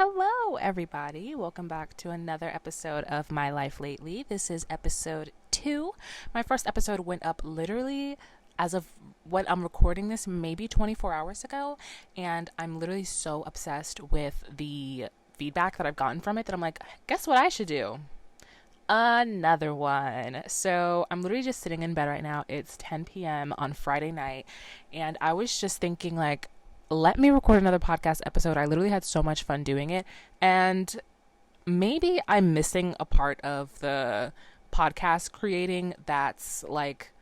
Hello, everybody. Welcome back to another episode of My Life Lately. This is episode 2. My first episode went up literally as of when I'm recording this, maybe 24 hours ago. And I'm literally so obsessed with the feedback that I've gotten from it that I'm like, guess what I should do? Another one. So I'm literally just sitting in bed right now. It's 10 p.m. on Friday night. And I was just thinking, like, let me record another podcast episode. I literally had so much fun doing it. And maybe I'm missing a part of the podcast creating that's like,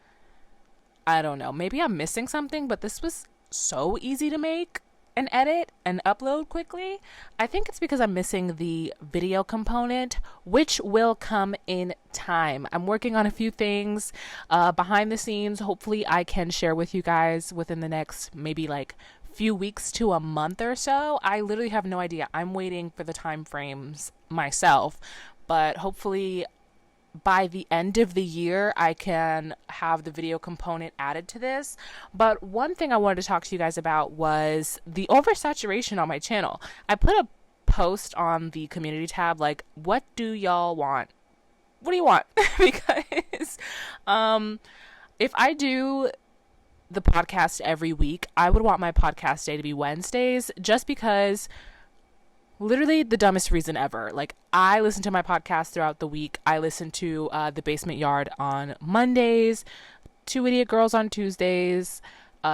I don't know. Maybe I'm missing something, but this was so easy to make and edit and upload quickly. I think it's because I'm missing the video component, which will come in time. I'm working on a few things behind the scenes. Hopefully I can share with you guys within the next maybe like few weeks to a month or so. I literally have no idea. I'm waiting for the time frames myself, but hopefully by the end of the year I can have the video component added to this. But one thing I wanted to talk to you guys about was the oversaturation on my channel. I put a post on the community tab like, what do y'all want? What do you want? Because if I do the podcast every week, I would want my podcast day to be Wednesdays, just because literally the dumbest reason ever. Like, I listen to my podcast throughout the week. I listen to The Basement Yard on Mondays, Two Idiot Girls on Tuesdays, Two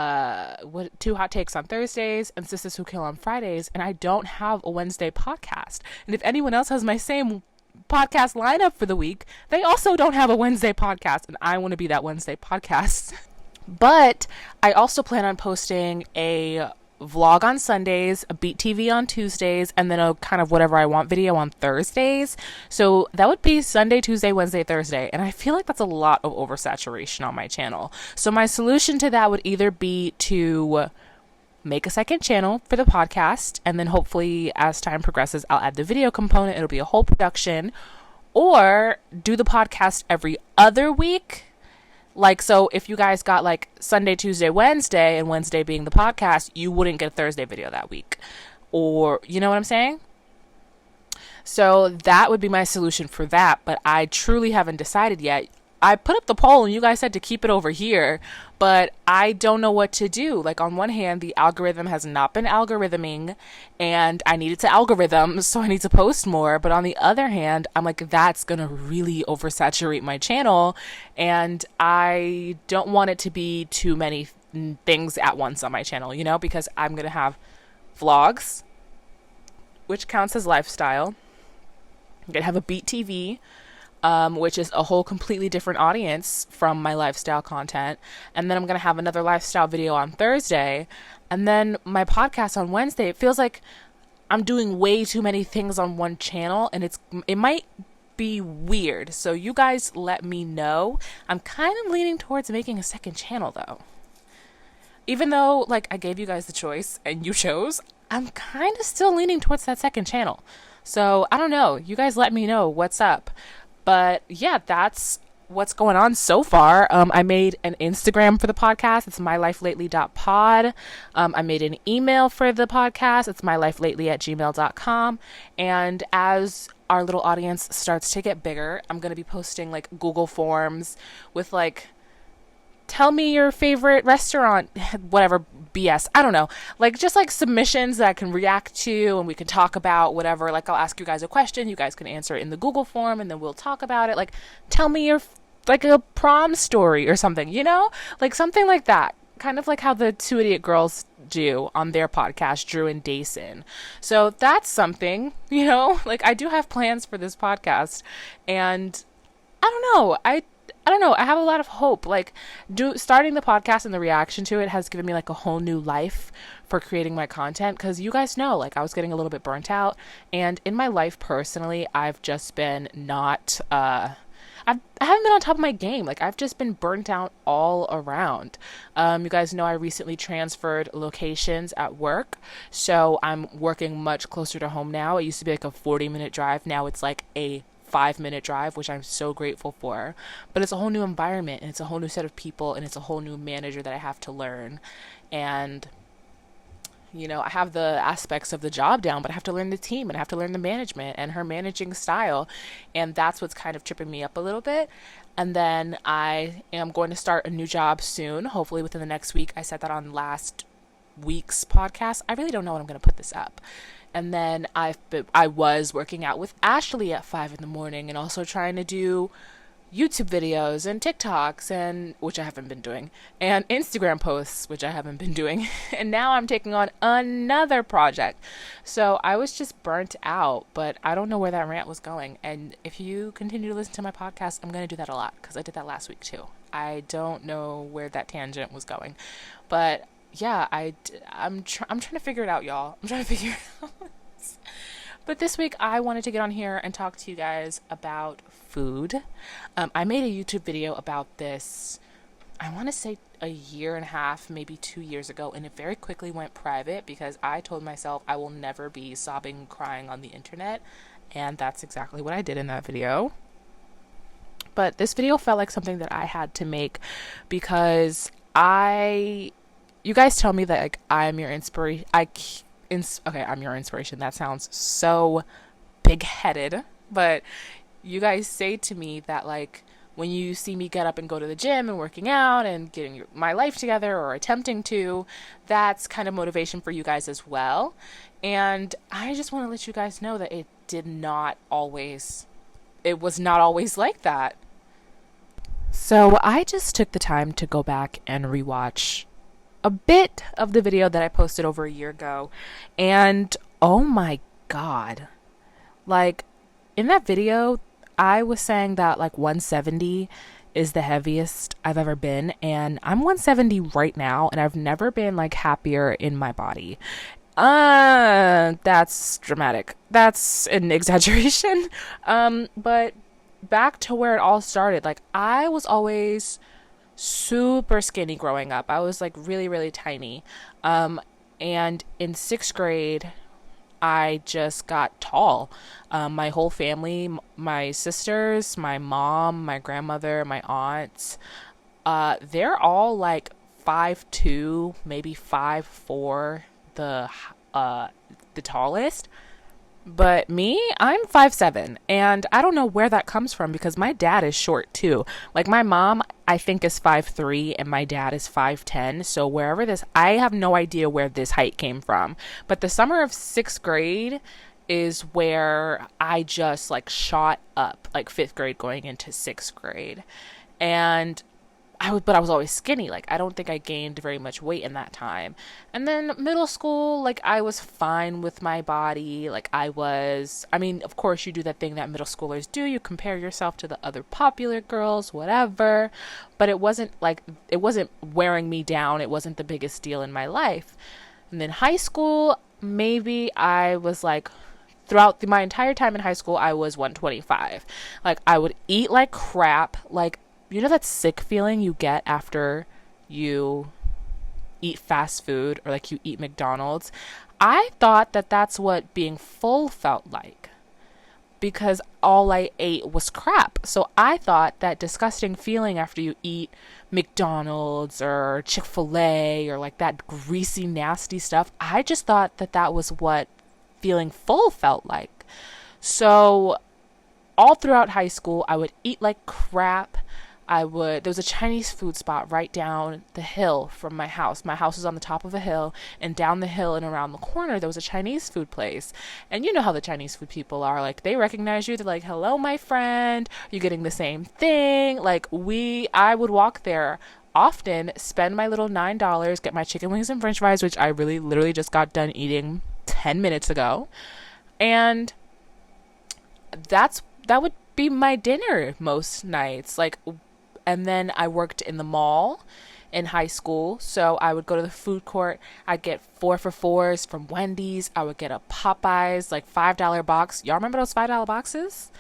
Hot Takes on Thursdays, and Sisters Who Kill on Fridays, and I don't have a Wednesday podcast. And if anyone else has my same podcast lineup for the week, they also don't have a Wednesday podcast, and I want to be that Wednesday podcast. But I also plan on posting a vlog on Sundays, a Beat TV on Tuesdays, and then a kind of whatever I want video on Thursdays. So that would be Sunday, Tuesday, Wednesday, Thursday. And I feel like that's a lot of oversaturation on my channel. So my solution to that would either be to make a second channel for the podcast, and then hopefully as time progresses, I'll add the video component. It'll be a whole production. Or do the podcast every other week. Like, so if you guys got like Sunday, Tuesday, Wednesday, and Wednesday being the podcast, you wouldn't get a Thursday video that week. Or, you know what I'm saying? So that would be my solution for that, but I truly haven't decided yet. I put up the poll and you guys said to keep it over here, but I don't know what to do. Like, on one hand, the algorithm has not been algorithming and I need it to algorithm, so I need to post more. But on the other hand, I'm like, that's going to really oversaturate my channel and I don't want it to be too many things at once on my channel, you know, because I'm going to have vlogs, which counts as lifestyle. I'm going to have a Beat TV, which is a whole completely different audience from my lifestyle content. And then I'm going to have another lifestyle video on Thursday. And then my podcast on Wednesday. It feels like I'm doing way too many things on one channel, and it might be weird. So you guys let me know. I'm kind of leaning towards making a second channel though. Even though like I gave you guys the choice and you chose, I'm kind of still leaning towards that second channel. So I don't know. You guys let me know what's up. But yeah, that's what's going on so far. I made an Instagram for the podcast. It's mailifelately.pod. I made an email for the podcast. It's mailifelately@gmail.com. And as our little audience starts to get bigger, I'm going to be posting like Google Forms with like, tell me your favorite restaurant, whatever BS. I don't know. Like, just like submissions that I can react to and we can talk about whatever. Like, I'll ask you guys a question. You guys can answer it in the Google form and then we'll talk about it. Like, tell me your, like, a prom story or something, you know? Like, something like that. Kind of like how the Two Idiot Girls do on their podcast, Drew and Dayson. So that's something, you know? Like, I do have plans for this podcast. And I don't know. I don't know. I have a lot of hope. Like, starting the podcast and the reaction to it has given me like a whole new life for creating my content. Because you guys know, like, I was getting a little bit burnt out. And in my life personally, I've just been not, I haven't been on top of my game. Like, I've just been burnt out all around. You guys know I recently transferred locations at work. So I'm working much closer to home now. It used to be like a 40-minute drive. Now it's like a 5-minute drive, which I'm so grateful for. But it's a whole new environment and it's a whole new set of people and it's a whole new manager that I have to learn. And I have the aspects of the job down, but I have to learn the team and I have to learn the management and her managing style. And that's what's kind of tripping me up a little bit. And then I am going to start a new job soon, hopefully within the next week. I said that on last week's podcast. I really don't know when I'm going to put this up. And then I was working out with Ashley at 5 in the morning and also trying to do YouTube videos and TikToks, and which I haven't been doing, and Instagram posts, which I haven't been doing. And now I'm taking on another project. So I was just burnt out, but I don't know where that rant was going. And if you continue to listen to my podcast, I'm going to do that a lot because I did that last week too. I don't know where that tangent was going, but yeah, I'm trying to figure it out, y'all. I'm trying to figure it out. But this week I wanted to get on here and talk to you guys about food. I made a YouTube video about this, I want to say a year and a half, maybe 2 years ago, and it very quickly went private because I told myself I will never be sobbing, crying on the internet, and that's exactly what I did in that video. But this video felt like something that I had to make because you guys tell me that like I'm your inspiration. I'm your inspiration. That sounds so big-headed, but you guys say to me that like when you see me get up and go to the gym and working out and getting my life together or attempting to, that's kind of motivation for you guys as well. And I just want to let you guys know that it was not always like that. So I just took the time to go back and rewatch a bit of the video that I posted over a year ago, and oh my god, like in that video I was saying that like 170 is the heaviest I've ever been, and I'm 170 right now, and I've never been like happier in my body. That's dramatic, that's an exaggeration. But back to where it all started, like I was always super skinny growing up. I was like really, really tiny. And in 6th grade, I just got tall. My whole family, my sisters, my mom, my grandmother, my aunts, they're all like 5'2", maybe 5'4", the tallest. But me, I'm 5'7", and I don't know where that comes from because my dad is short too. Like my mom, I think is 5'3", and my dad is 5'10". So I have no idea where this height came from. But the summer of 6th grade is where I just like shot up, like 5th grade going into 6th grade. And but I was always skinny. Like I don't think I gained very much weight in that time. And then middle school, like I was fine with my body. Like of course you do that thing that middle schoolers do. You compare yourself to the other popular girls, whatever. But it wasn't wearing me down. It wasn't the biggest deal in my life. And then high school, maybe I was like, throughout my entire time in high school, I was 125. Like I would eat like crap. Like, you know that sick feeling you get after you eat fast food or like you eat McDonald's? I thought that that's what being full felt like because all I ate was crap. So I thought that disgusting feeling after you eat McDonald's or Chick-fil-A or like that greasy, nasty stuff, I just thought that that was what feeling full felt like. So all throughout high school, I would eat like crap. There was a Chinese food spot right down the hill from my house. My house was on the top of a hill, and down the hill and around the corner, there was a Chinese food place. And you know how the Chinese food people are. Like, they recognize you. They're like, hello, my friend. You're getting the same thing. Like, I would walk there often, spend my little $9, get my chicken wings and french fries, which I really literally just got done eating 10 minutes ago. And that would be my dinner most nights. Like, and then I worked in the mall in high school. So I would go to the food court. I'd get 4 for $4s from Wendy's. I would get a Popeyes, like $5 box. Y'all remember those $5 boxes?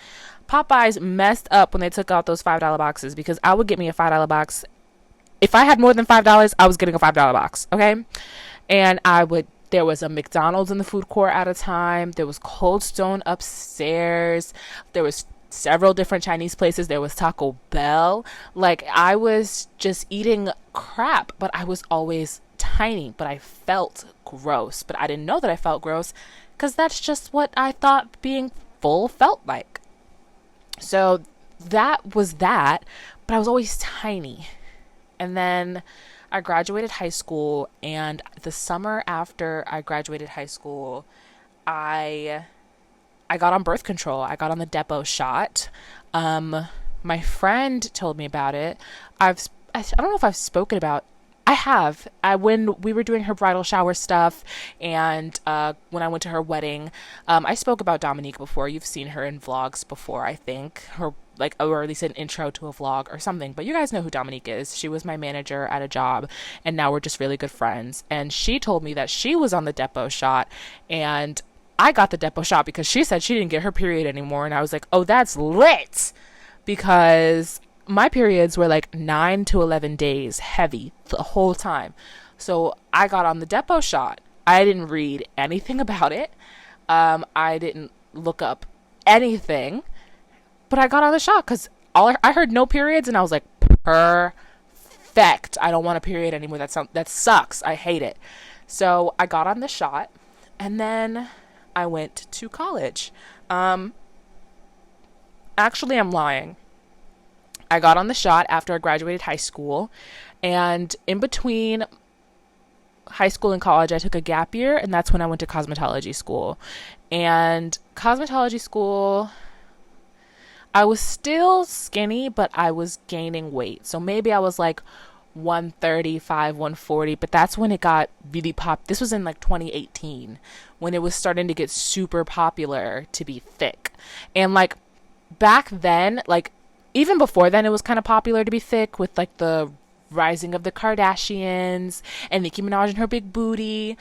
Popeyes messed up when they took out those $5 boxes because I would get me a $5 box. If I had more than $5, I was getting a $5 box. Okay. And there was a McDonald's in the food court at a time. There was Cold Stone upstairs. There was several different Chinese places. There was Taco Bell. Like, I was just eating crap, but I was always tiny, but I felt gross. But I didn't know that I felt gross because that's just what I thought being full felt like. So that was that, but I was always tiny. And then I graduated high school, and the summer after I graduated high school, I got on birth control. I got on the Depo shot. My friend told me about it. I don't know if I've spoken about. I have. When we were doing her bridal shower stuff, and when I went to her wedding, I spoke about Dominique before. You've seen her in vlogs before, I think. Her, like, or at least an intro to a vlog or something. But you guys know who Dominique is. She was my manager at a job, and now we're just really good friends. And she told me that she was on the Depo shot, and I got the Depo shot because she said she didn't get her period anymore. And I was like, oh, that's lit, because my periods were like 9 to 11 days heavy the whole time. So I got on the Depo shot. I didn't read anything about it. I didn't look up anything, but I got on the shot because I heard no periods, and I was like, perfect. I don't want a period anymore. That sucks. I hate it. So I got on the shot, and then I went to college. Actually, I'm lying. I got on the shot after I graduated high school, and in between high school and college, I took a gap year, and that's when I went to cosmetology school. And cosmetology school, I was still skinny, but I was gaining weight. So maybe I was like 135, 140, but that's when it got really This was in like 2018, when it was starting to get super popular to be thick. And like back then, like even before then, it was kind of popular to be thick with like the rising of the Kardashians and Nicki Minaj and her big booty.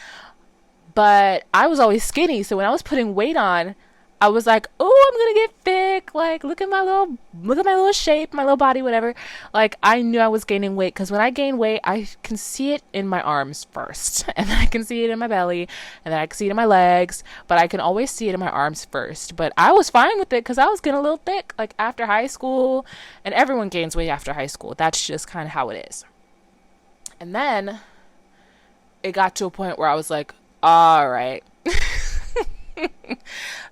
But I was always skinny, so when I was putting weight on, I was like, oh, I'm gonna get thick. Like, look at my little shape, my little body, whatever. Like, I knew I was gaining weight, because when I gain weight, I can see it in my arms first, and then I can see it in my belly, and then I can see it in my legs, but I can always see it in my arms first. But I was fine with it, because I was getting a little thick, like, after high school, and everyone gains weight after high school. That's just kind of how it is. And then it got to a point where I was like, all right.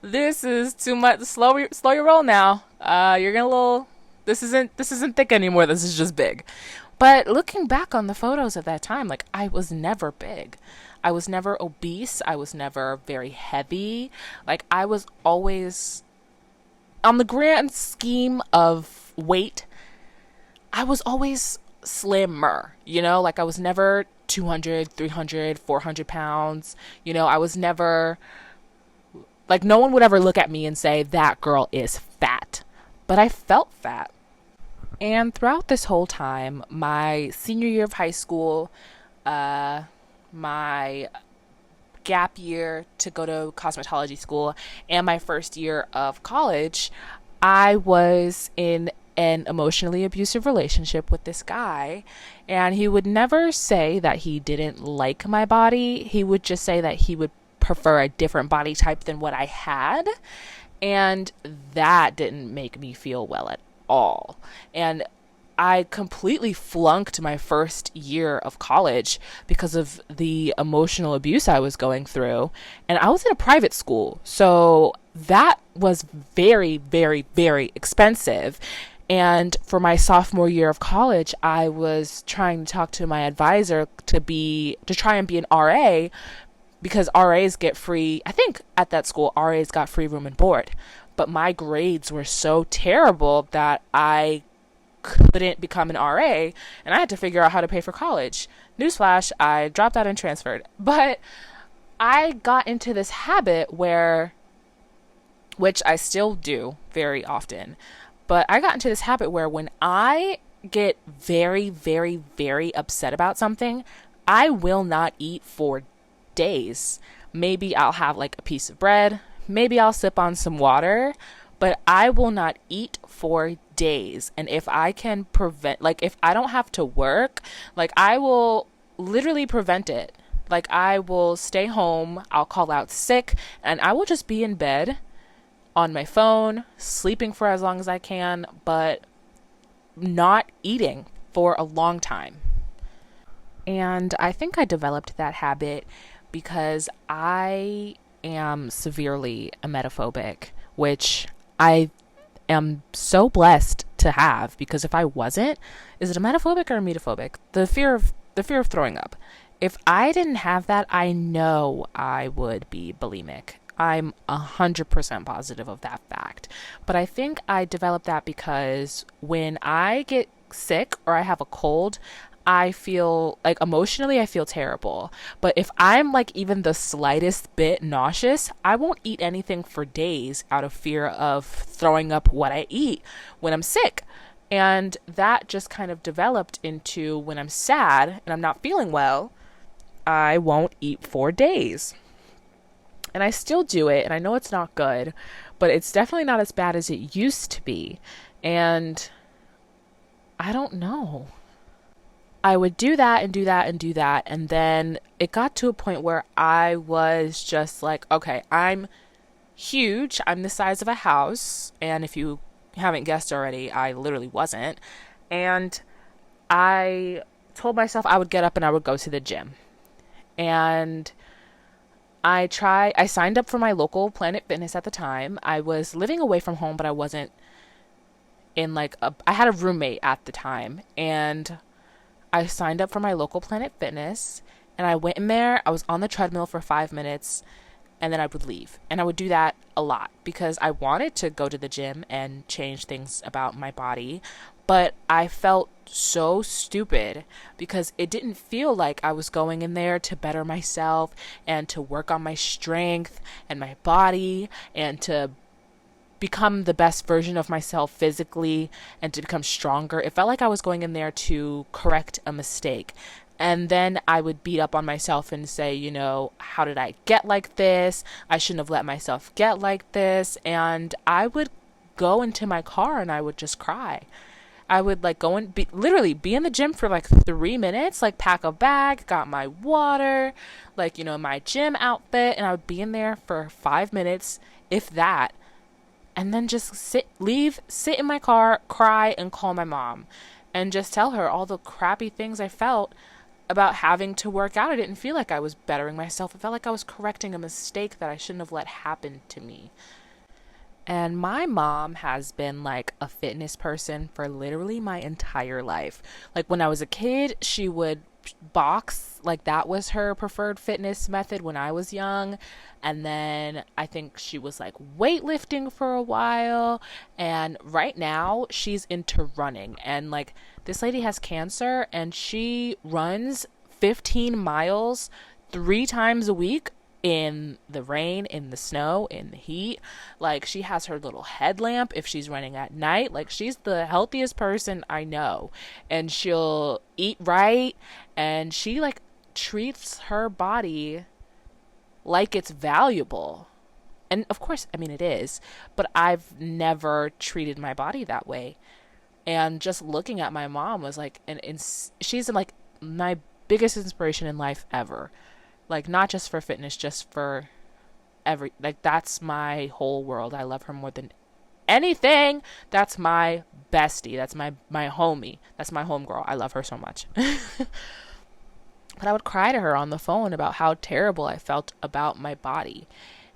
This is too much. Slow your roll now. You're gonna little. This isn't thick anymore. This is just big. But looking back on the photos at that time, like, I was never big. I was never obese. I was never very heavy. Like, I was always, on the grand scheme of weight, I was always slimmer. You know, like, I was never 200, 300, 400 pounds. You know, I was never. Like, no one would ever look at me and say, that girl is fat. But I felt fat. And throughout this whole time, my senior year of high school, my gap year to go to cosmetology school, and my first year of college, I was in an emotionally abusive relationship with this guy. And he would never say that he didn't like my body. He would just say that he would prefer a different body type than what I had, and that didn't make me feel well at all. And I completely flunked my first year of college because of the emotional abuse I was going through, and I was in a private school, so that was very, very, very expensive. And for my sophomore year of college, I was trying to talk to my advisor to try and be an RA, because RAs get free. I think at that school, RAs got free room and board. But my grades were so terrible that I couldn't become an RA, and I had to figure out how to pay for college. Newsflash, I dropped out and transferred. But I got into this habit which I still do very often, but I got into this habit where when I get very, very, very upset about something, I will not eat for days. Maybe I'll have like a piece of bread, maybe I'll sip on some water, but I will not eat for days. And if I can prevent, like, if I don't have to work, like, I will literally prevent it. Like, I will stay home, I'll call out sick, and I will just be in bed on my phone, sleeping for as long as I can, but not eating for a long time. And I think I developed that habit because I am severely emetophobic, which I am so blessed to have, because if I wasn't, is it emetophobic or emetophobic? The fear of throwing up. If I didn't have that, I know I would be bulimic. I'm 100% positive of that fact. But I think I developed that because when I get sick or I have a cold, I feel like emotionally I feel terrible. But if I'm like even the slightest bit nauseous, I won't eat anything for days out of fear of throwing up what I eat when I'm sick. And that just kind of developed into when I'm sad and I'm not feeling well, I won't eat for days. And I still do it, and I know it's not good, but it's definitely not as bad as it used to be. And I don't know. I would do that and do that and do that. And then it got to a point where I was just like, okay, I'm huge. I'm the size of a house. And if you haven't guessed already, I literally wasn't. And I told myself I would get up and I would go to the gym. And I signed up for my local Planet Fitness at the time. I was living away from home, but I wasn't in I had a roommate at the time. And I signed up for my local Planet Fitness, and I went in there. I was on the treadmill for 5 minutes, and then I would leave. And I would do that a lot because I wanted to go to the gym and change things about my body, but I felt so stupid because it didn't feel like I was going in there to better myself and to work on my strength and my body and to become the best version of myself physically and to become stronger. It felt like I was going in there to correct a mistake. And then I would beat up on myself and say, how did I get like this? I shouldn't have let myself get like this. And I would go into my car and I would just cry. I would go and literally be in the gym for 3 minutes, pack a bag, got my water, my gym outfit, and I would be in there for 5 minutes, if that, and then just sit in my car, cry, and call my mom and just tell her all the crappy things I felt about having to work out. I didn't feel like I was bettering myself. It felt like I was correcting a mistake that I shouldn't have let happen to me. And my mom has been a fitness person for literally my entire life. When I was a kid, she would box. That was her preferred fitness method when I was young. And then I think she was weightlifting for a while. And right now she's into running. And this lady has cancer and she runs 15 miles 3 times a week, in the rain, in the snow, in the heat. She has her little headlamp if she's running at night. She's the healthiest person I know. And she'll eat right, and she treats her body like it's valuable. And of course, it is, but I've never treated my body that way. And just looking at my mom was she's my biggest inspiration in life ever. Not just for fitness, just for that's my whole world. I love her more than anything. That's my bestie. That's my homie. That's my homegirl. I love her so much. But I would cry to her on the phone about how terrible I felt about my body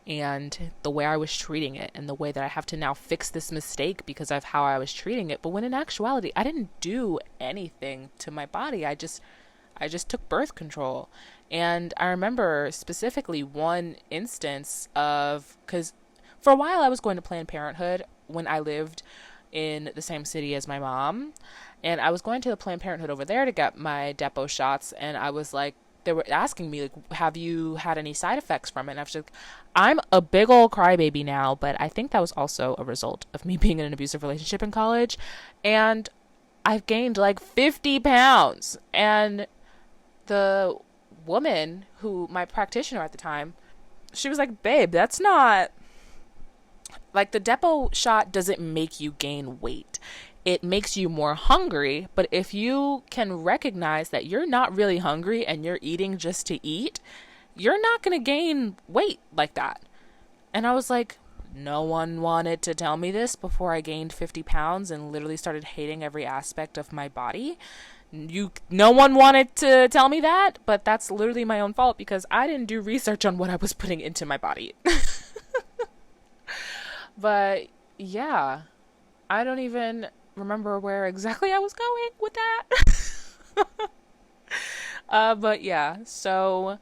and the way I was treating it and the way that I have to now fix this mistake because of how I was treating it. But when in actuality, I didn't do anything to my body. I just took birth control. And I remember specifically one instance because for a while I was going to Planned Parenthood when I lived in the same city as my mom. And I was going to the Planned Parenthood over there to get my depot shots. And I was they were asking me, have you had any side effects from it? And I was I'm a big old crybaby now, but I think that was also a result of me being in an abusive relationship in college. And I've gained 50 pounds. And the woman my practitioner at the time, she was babe, that's not the depot shot doesn't make you gain weight. It makes you more hungry, but if you can recognize that you're not really hungry and you're eating just to eat, you're not going to gain weight like that. And I was no one wanted to tell me this before I gained 50 pounds and literally started hating every aspect of my body. No one wanted to tell me that, but that's literally my own fault because I didn't do research on what I was putting into my body. But yeah, I don't even remember where exactly I was going with that. But yeah, so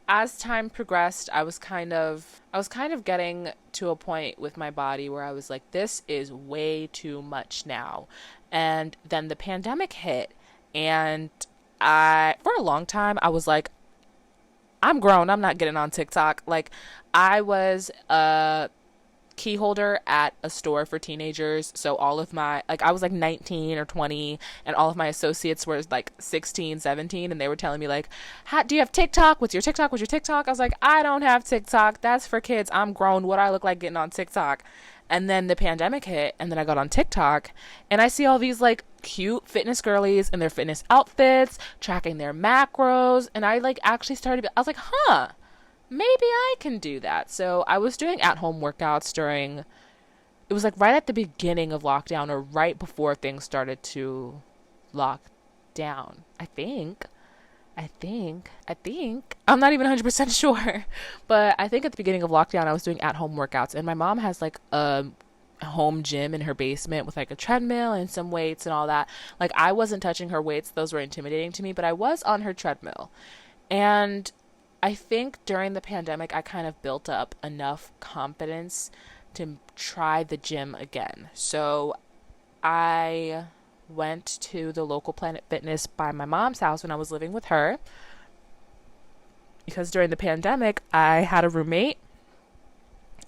as time progressed, I was kind of getting to a point with my body where I was like, this is way too much now. And then the pandemic hit, and I for a long time I was like, I'm grown, I'm not getting on TikTok. Like, I was key holder at a store for teenagers. So all of my, like, I was like 19 or 20, and all of my associates were like 16, 17, and they were telling me, like, do you have TikTok? What's your TikTok? What's your TikTok? I was like, I don't have TikTok. That's for kids. I'm grown. What do I look like getting on TikTok? And then the pandemic hit, and then I got on TikTok, and I see all these like cute fitness girlies in their fitness outfits, tracking their macros, and I like actually started, I was like, huh, maybe I can do that. So I was doing at home workouts during, it was like right at the beginning of lockdown or right before things started to lock down. I think. I'm not even 100% sure. But I think at the beginning of lockdown, I was doing at home workouts. And my mom has like a home gym in her basement with like a treadmill and some weights and all that. Like, I wasn't touching her weights, those were intimidating to me, but I was on her treadmill. And I think during the pandemic, I kind of built up enough confidence to try the gym again. So I went to the local Planet Fitness by my mom's house when I was living with her, because during the pandemic, I had a roommate.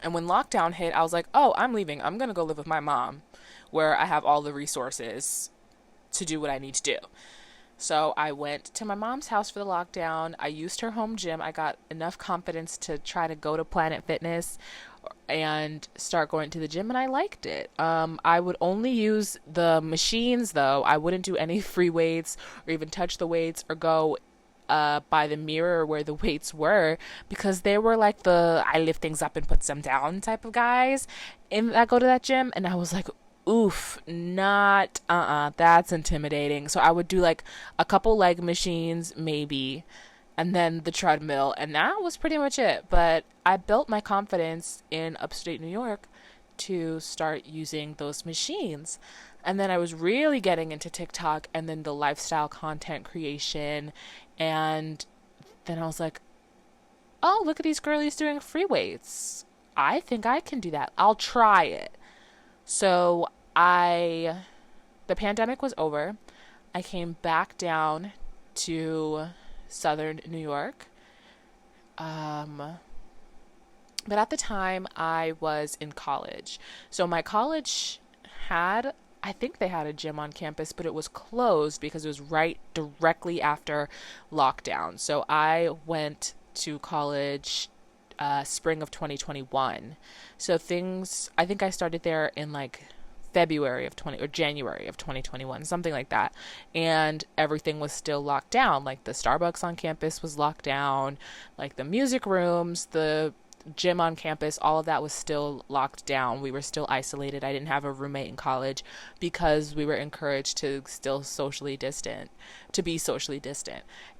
And when lockdown hit, I was like, oh, I'm leaving. I'm going to go live with my mom, where I have all the resources to do what I need to do. So I went to my mom's house for the lockdown. I used her home gym. I got enough confidence to try to go to Planet Fitness and start going to the gym, and I liked it. I would only use the machines, though. I wouldn't do any free weights or even touch the weights or go by the mirror where the weights were, because they were like the I lift things up and put them down type of guys that go to that gym, and I was like, oof, not that's intimidating. So I would do like a couple leg machines maybe, and then the treadmill, and that was pretty much it. But I built my confidence in upstate New York to start using those machines. And then I was really getting into TikTok and then the lifestyle content creation. And then I was like, oh, look at these girlies doing free weights. I think I can do that. I'll try it. So the pandemic was over. I came back down to southern New York. But at the time, I was in college. So my college I think they had a gym on campus, but it was closed because it was right directly after lockdown. So I went to college spring of 2021. So I think I started there in like February of 20 or January of 2021, something like that. And everything was still locked down. Like the Starbucks on campus was locked down, like the music rooms, the gym on campus, all of that was still locked down. We were still isolated. I didn't have a roommate in college because we were encouraged to be socially distant.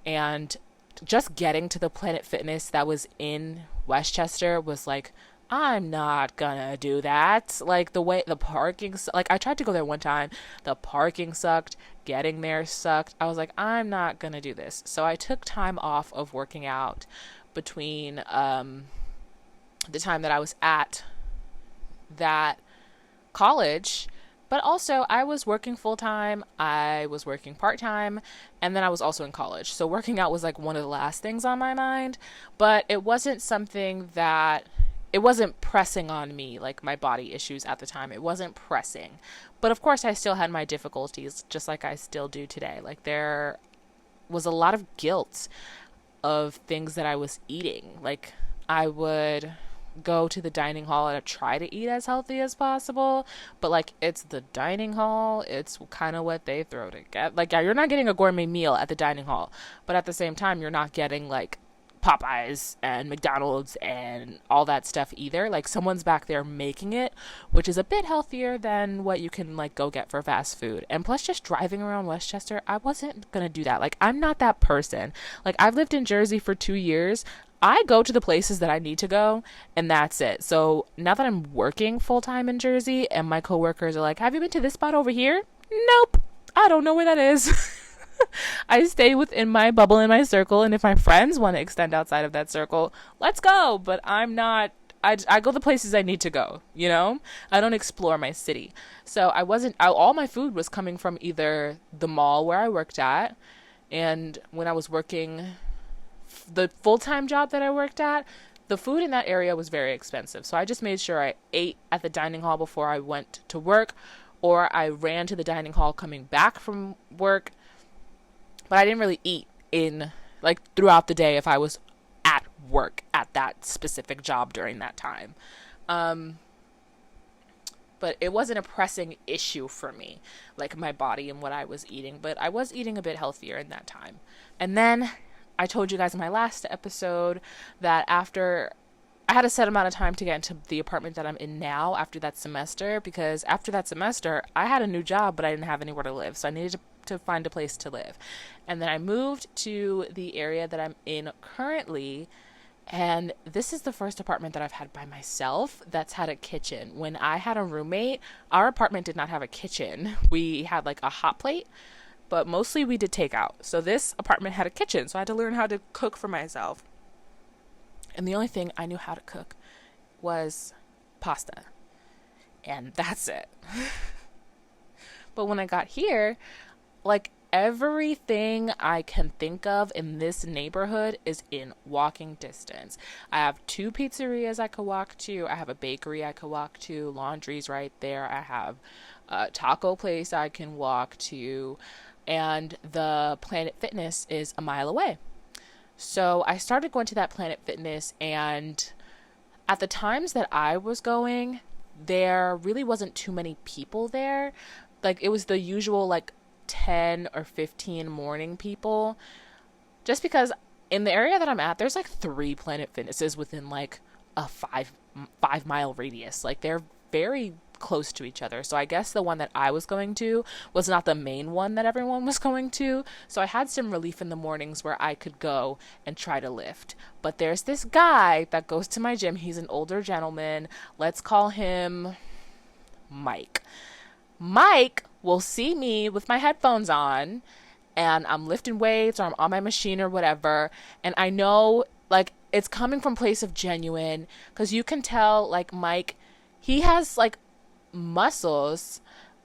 And just getting to the Planet Fitness that was in Westchester was like, I'm not gonna do that. Like, the way the parking, like, I tried to go there one time, the parking sucked, getting there sucked. I was like, I'm not gonna do this. So I took time off of working out between the time that I was at that college. But also, I was working full time, I was working part time, and then I was also in college. So working out was like one of the last things on my mind. But it wasn't something that, it wasn't pressing on me, like my body issues at the time. It wasn't pressing. But of course, I still had my difficulties, just like I still do today. Like, there was a lot of guilt of things that I was eating. Like, I would go to the dining hall and try to eat as healthy as possible, but like, it's the dining hall, it's kind of what they throw together. Like, yeah, you're not getting a gourmet meal at the dining hall, but at the same time, you're not getting like Popeyes and McDonald's and all that stuff either. Like, someone's back there making it, which is a bit healthier than what you can like go get for fast food. And plus, just driving around Westchester, I wasn't gonna do that. Like, I'm not that person. Like, I've lived in Jersey for 2 years. I go to the places that I need to go, and that's it. So now that I'm working full time in Jersey and my coworkers are like, have you been to this spot over here? Nope. I don't know where that is. I stay within my bubble, in my circle, and if my friends want to extend outside of that circle, let's go. But I'm not. I go the places I need to go, you know? I don't explore my city. So all my food was coming from either the mall where I worked at, and when I was working the full-time job that I worked at, the food in that area was very expensive. So I just made sure I ate at the dining hall before I went to work, or I ran to the dining hall coming back from work. But I didn't really eat in, like, throughout the day if I was at work at that specific job during that time. But it wasn't a pressing issue for me, like my body and what I was eating. But I was eating a bit healthier in that time. And then I told you guys in my last episode that after I had a set amount of time to get into the apartment that I'm in now after that semester, because after that semester, I had a new job, but I didn't have anywhere to live. So I needed to find a place to live. And then I moved to the area that I'm in currently. And this is the first apartment that I've had by myself that's had a kitchen. When I had a roommate, our apartment did not have a kitchen. We had like a hot plate, but mostly we did takeout. So this apartment had a kitchen, so I had to learn how to cook for myself. And the only thing I knew how to cook was pasta. And that's it. But when I got here, like, everything I can think of in this neighborhood is in walking distance. I have 2 pizzerias I could walk to. I have a bakery I could walk to. Laundry's right there. I have a taco place I can walk to. And the Planet Fitness is a mile away. So I started going to that Planet Fitness, and at the times that I was going, there really wasn't too many people there. Like, it was the usual, like, 10 or 15 morning people, just because in the area that I'm at, there's like 3 Planet Fitnesses within like a 5 mile radius. Like, they're very close to each other. So I guess the one that I was going to was not the main one that everyone was going to. So I had some relief in the mornings where I could go and try to lift. But there's this guy that goes to my gym. He's an older gentleman. Let's call him Mike. Mike will see me with my headphones on and I'm lifting weights or I'm on my machine or whatever, and I know, like, it's coming from a place of genuine, because you can tell, like, Mike, he has like muscles,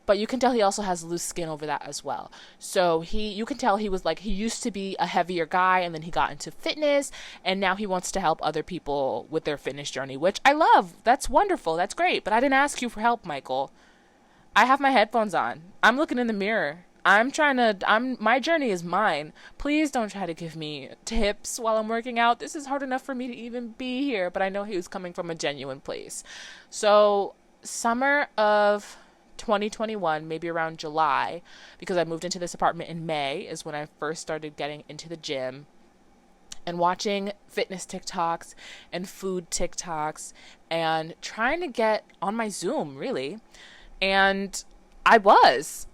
but you can tell he also has loose skin over that as well. So you can tell he was like, he used to be a heavier guy, and then he got into fitness, and now he wants to help other people with their fitness journey, which I love. That's wonderful. That's great. But I didn't ask you for help, Michael. I have my headphones on. I'm looking in the mirror. My journey is mine. Please don't try to give me tips while I'm working out. This is hard enough for me to even be here, but I know he was coming from a genuine place. So, summer of 2021, maybe around July, because I moved into this apartment in May, is when I first started getting into the gym and watching fitness TikToks and food TikToks and trying to get on my Zoom, really. And I was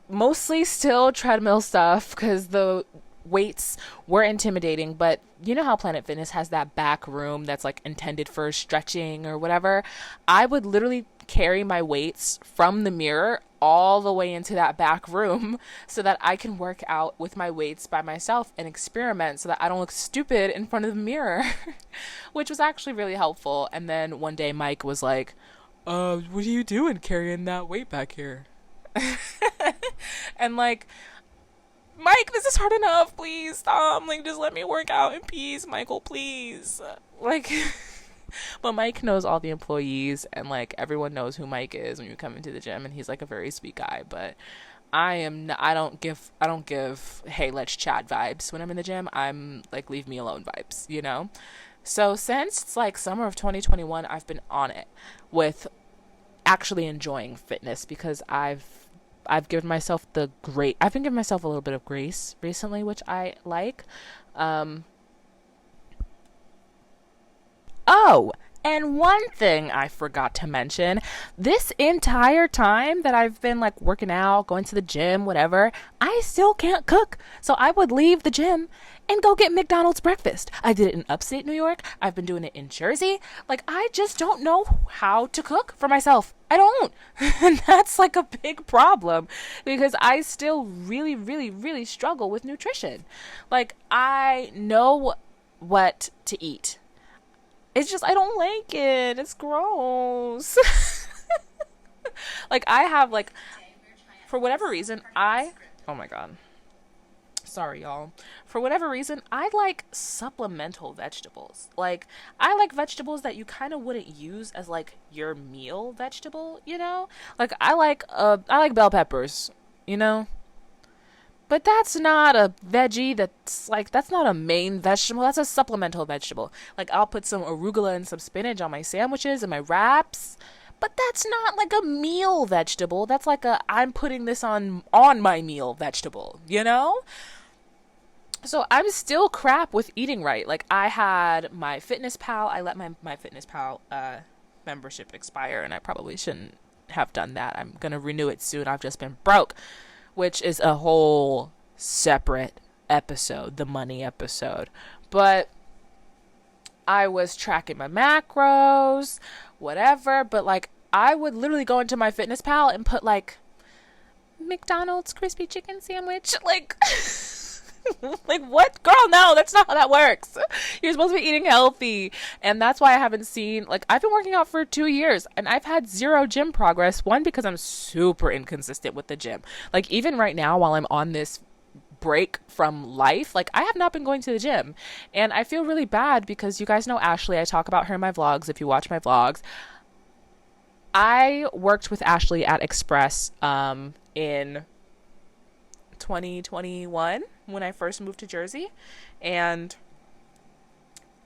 mostly still treadmill stuff because the weights were intimidating, but you know how Planet Fitness has that back room that's like intended for stretching or whatever. I would literally carry my weights from the mirror all the way into that back room so that I can work out with my weights by myself and experiment so that I don't look stupid in front of the mirror, which was actually really helpful. And then one day Mike was like, what are you doing carrying that weight back here? And like, Mike, this is hard enough. Please stop. Like, just let me work out in peace, Michael, please. Like, but Mike knows all the employees, and like everyone knows who Mike is when you come into the gym, and he's like a very sweet guy. But I don't give hey, let's chat vibes when I'm in the gym. I'm like, leave me alone vibes, you know? So since it's like summer of 2021, I've been on it with actually enjoying fitness, because I've given myself I've been giving myself a little bit of grace recently, which I like. Oh, and one thing I forgot to mention, this entire time that I've been like working out, going to the gym, whatever, I still can't cook. So I would leave the gym and go get McDonald's breakfast. I did it in upstate New York. I've been doing it in Jersey. Like, I just don't know how to cook for myself. I don't. And that's like a big problem because I still really, really, really struggle with nutrition. Like, I know what to eat. It's just I don't like it. It's gross. Like I have like for whatever reason I oh my god. Sorry y'all. For whatever reason, I like supplemental vegetables. Like I like vegetables that you kind of wouldn't use as like your meal vegetable, you know? Like I like bell peppers, you know? But that's not a veggie. That's not a main vegetable. That's a supplemental vegetable. Like I'll put some arugula and some spinach on my sandwiches and my wraps. But that's not like a meal vegetable. That's like a I'm putting this on my meal vegetable, you know? So I'm still crap with eating right. Like I had my Fitness Pal. I let my Fitness Pal membership expire and I probably shouldn't have done that. I'm going to renew it soon. I've just been broke, which is a whole separate episode, the money episode. But I was tracking my macros, whatever, but like I would literally go into my Fitness Pal and put like McDonald's crispy chicken sandwich, like like what? Girl, no, that's not how that works. You're supposed to be eating healthy. And that's why I haven't seen, like, I've been working out for 2 years and I've had zero gym progress. One, because I'm super inconsistent with the gym. Like, even right now while I'm on this break from life, like I have not been going to the gym and I feel really bad because you guys know Ashley. I talk about her in my vlogs if you watch my vlogs. I worked with Ashley at Express in 2021 when I first moved to Jersey, and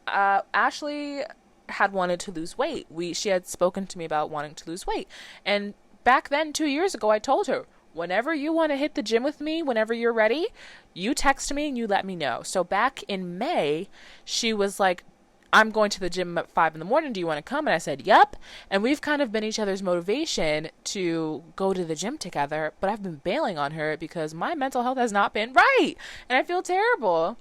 Ashley had wanted to lose weight. She had spoken to me about wanting to lose weight, and back then 2 years ago I told her, whenever you want to hit the gym with me, whenever you're ready, you text me and you let me know. So back in May, she was like, I'm going to the gym at 5 a.m. Do you want to come? And I said, yep. And we've kind of been each other's motivation to go to the gym together. But I've been bailing on her because my mental health has not been right. And I feel terrible.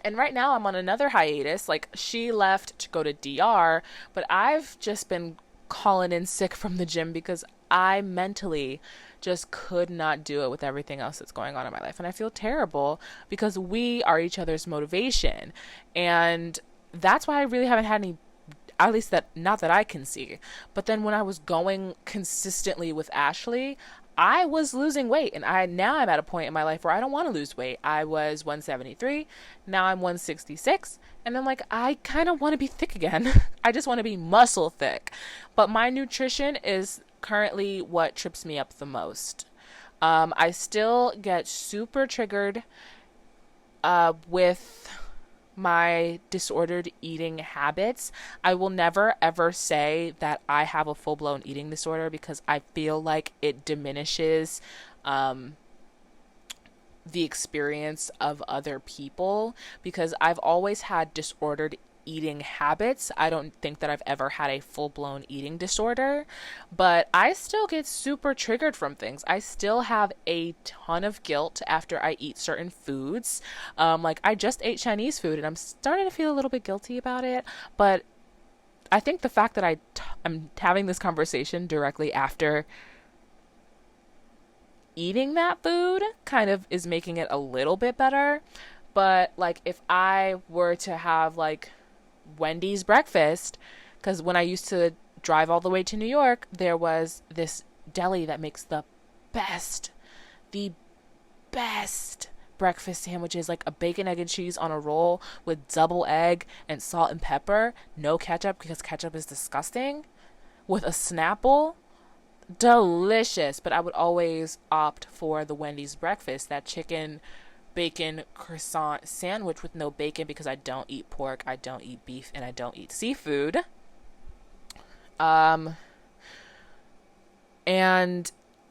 And right now I'm on another hiatus. Like she left to go to DR, but I've just been calling in sick from the gym because I mentally just could not do it with everything else that's going on in my life. And I feel terrible because we are each other's motivation. And that's why I really haven't had any, at least that, not that I can see. But then when I was going consistently with Ashley, I was losing weight. And now I'm at a point in my life where I don't want to lose weight. I was 173. Now I'm 166. And I'm like, I kind of want to be thick again. I just want to be muscle thick. But my nutrition is currently what trips me up the most. I still get super triggered with my disordered eating habits. I will never ever say that I have a full-blown eating disorder because I feel like it diminishes the experience of other people, because I've always had disordered eating habits. I don't think that I've ever had a full-blown eating disorder, but I still get super triggered from things. I still have a ton of guilt after I eat certain foods. Like I just ate Chinese food and I'm starting to feel a little bit guilty about it, but I think the fact that I'm having this conversation directly after eating that food kind of is making it a little bit better. But like if I were to have like Wendy's breakfast, because when I used to drive all the way to New York, there was this deli that makes the best breakfast sandwiches, like a bacon, egg, and cheese on a roll with double egg and salt and pepper, no ketchup because ketchup is disgusting, with a Snapple. Delicious. But I would always opt for the Wendy's breakfast, that chicken bacon croissant sandwich with no bacon, because I don't eat pork, I don't eat beef, and I don't eat seafood. And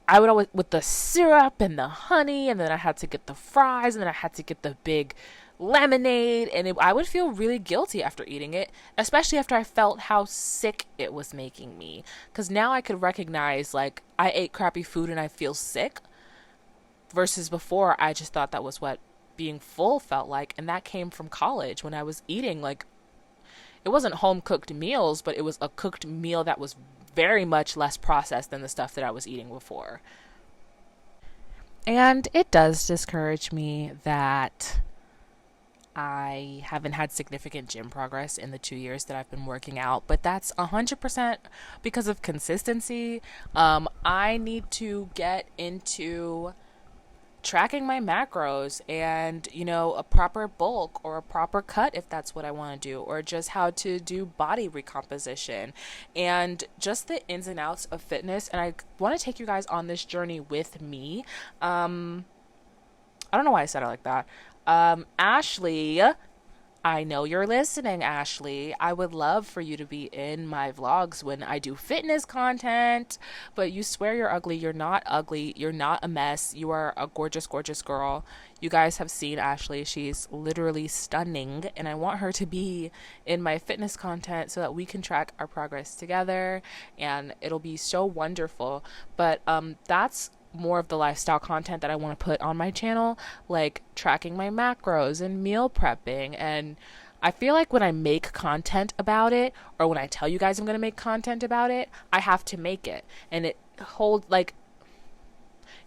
I would always, with the syrup and the honey, and then I had to get the fries, and then I had to get the big lemonade, and I would feel really guilty after eating it, especially after I felt how sick it was making me. Because now I could recognize, like, I ate crappy food and I feel sick, versus before I just thought that was what being full felt like. And that came from college when I was eating, like, it wasn't home cooked meals, but it was a cooked meal that was very much less processed than the stuff that I was eating before. And it does discourage me that I haven't had significant gym progress in the 2 years that I've been working out, but that's 100% because of consistency. I need to get into tracking my macros and, a proper bulk or a proper cut if that's what I want to do, or just how to do body recomposition and just the ins and outs of fitness. And I want to take you guys on this journey with me. I don't know why I said it like that. Ashley, I know you're listening, Ashley. I would love for you to be in my vlogs when I do fitness content, but you swear you're ugly. You're not ugly. You're not a mess. You are a gorgeous, gorgeous girl. You guys have seen Ashley. She's literally stunning, and I want her to be in my fitness content so that we can track our progress together, and it'll be so wonderful. But that's more of the lifestyle content that I want to put on my channel, like tracking my macros and meal prepping. And I feel like when I make content about it, or when I tell you guys I'm going to make content about it, I have to make it. And it holds, like,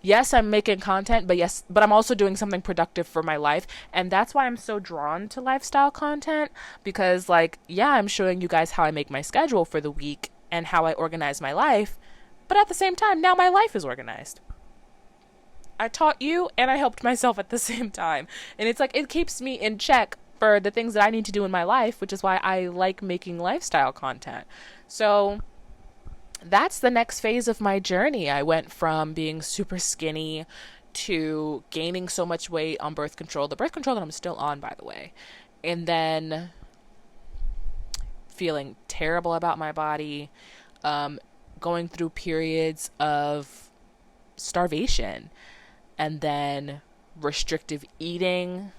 yes, I'm making content, but I'm also doing something productive for my life. And that's why I'm so drawn to lifestyle content, because, like, yeah, I'm showing you guys how I make my schedule for the week and how I organize my life. But at the same time, now my life is organized. I taught you and I helped myself at the same time. And it's like, it keeps me in check for the things that I need to do in my life, which is why I like making lifestyle content. So that's the next phase of my journey. I went from being super skinny to gaining so much weight on birth control, the birth control that I'm still on, by the way, and then feeling terrible about my body, going through periods of starvation, and then restrictive eating,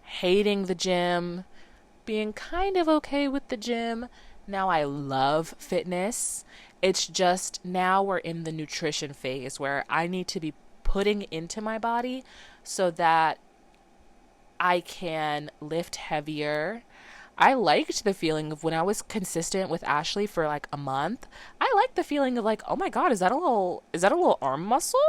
hating the gym, being kind of okay with the gym. Now I love fitness. It's just now we're in the nutrition phase where I need to be putting into my body so that I can lift heavier. I liked the feeling of when I was consistent with Ashley for like a month. I liked the feeling of like, oh my God, is that a little arm muscle?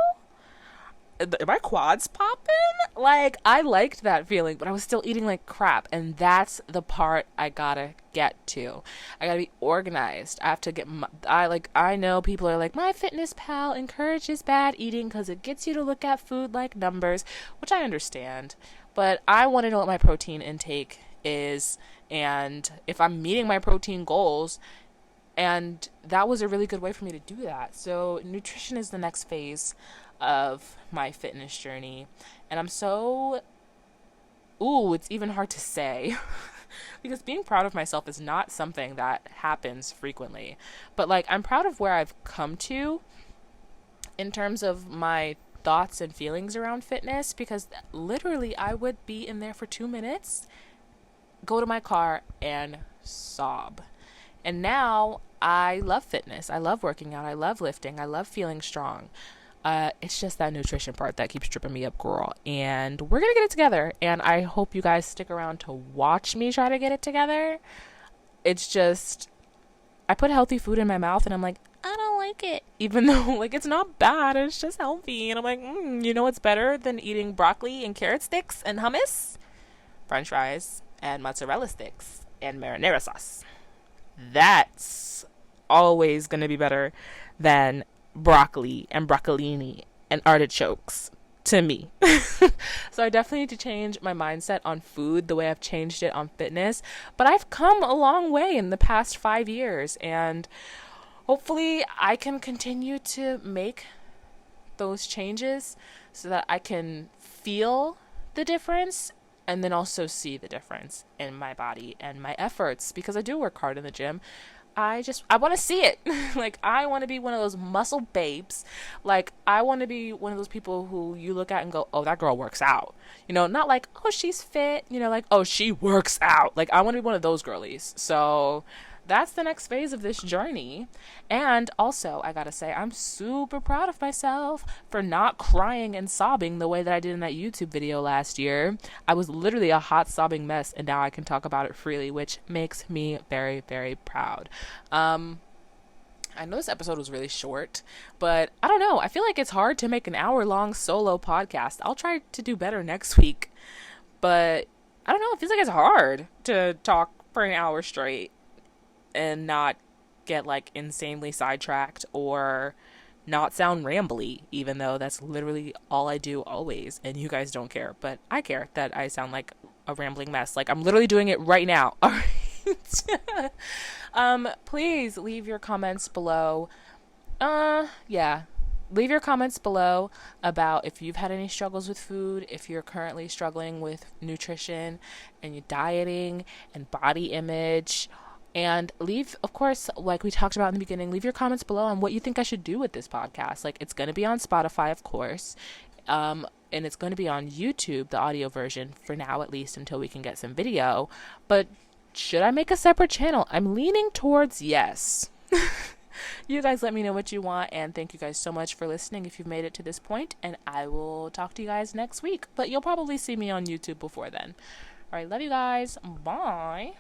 Are my quads popping? Like, I liked that feeling, but I was still eating like crap. And that's the part I gotta get to. I gotta be organized. I have to get I know people are like, MyFitnessPal encourages bad eating because it gets you to look at food like numbers, which I understand. But I want to know what my protein intake is and if I'm meeting my protein goals. And that was a really good way for me to do that. So nutrition is the next phase of my fitness journey. And I'm so, it's even hard to say because being proud of myself is not something that happens frequently. But like, I'm proud of where I've come to in terms of my thoughts and feelings around fitness, because literally I would be in there for 2 minutes, go to my car and sob. And now I love fitness. I love working out. I love lifting. I love feeling strong. It's just that nutrition part that keeps tripping me up, girl. And we're going to get it together. And I hope you guys stick around to watch me try to get it together. It's just, I put healthy food in my mouth and I'm like, I don't like it. Even though, like, it's not bad. It's just healthy. And I'm like, you know what's better than eating broccoli and carrot sticks and hummus? French fries and mozzarella sticks and marinara sauce. That's always going to be better than broccoli and broccolini and artichokes to me. So I definitely need to change my mindset on food the way I've changed it on fitness. But I've come a long way in the past 5 years, and hopefully I can continue to make those changes so that I can feel the difference and then also see the difference in my body and my efforts, because I do work hard in the gym. I want to see it. Like, I want to be one of those muscle babes. Like, I want to be one of those people who you look at and go, oh, that girl works out. Not like, oh, she's fit. Like, oh, she works out. Like, I want to be one of those girlies. So that's the next phase of this journey. And also, I gotta say, I'm super proud of myself for not crying and sobbing the way that I did in that YouTube video last year. I was literally a hot sobbing mess, and now I can talk about it freely, which makes me very, very proud. I know this episode was really short, but I don't know. I feel like it's hard to make an hour-long solo podcast. I'll try to do better next week, but I don't know. It feels like it's hard to talk for an hour straight and not get like insanely sidetracked or not sound rambly, even though that's literally all I do always, and you guys don't care, but I care that I sound like a rambling mess. Like, I'm literally doing it right now. All right. Please leave your comments below. Yeah. Leave your comments below about if you've had any struggles with food, if you're currently struggling with nutrition and your dieting and body image. And leave, of course, like we talked about in the beginning, leave your comments below on what you think I should do with this podcast. Like, it's going to be on Spotify, of course. And it's going to be on YouTube, the audio version, for now at least, until we can get some video. But should I make a separate channel? I'm leaning towards yes. You guys let me know what you want, and thank you guys so much for listening if you've made it to this point, and I will talk to you guys next week. But you'll probably see me on YouTube before then. All right, love you guys. Bye.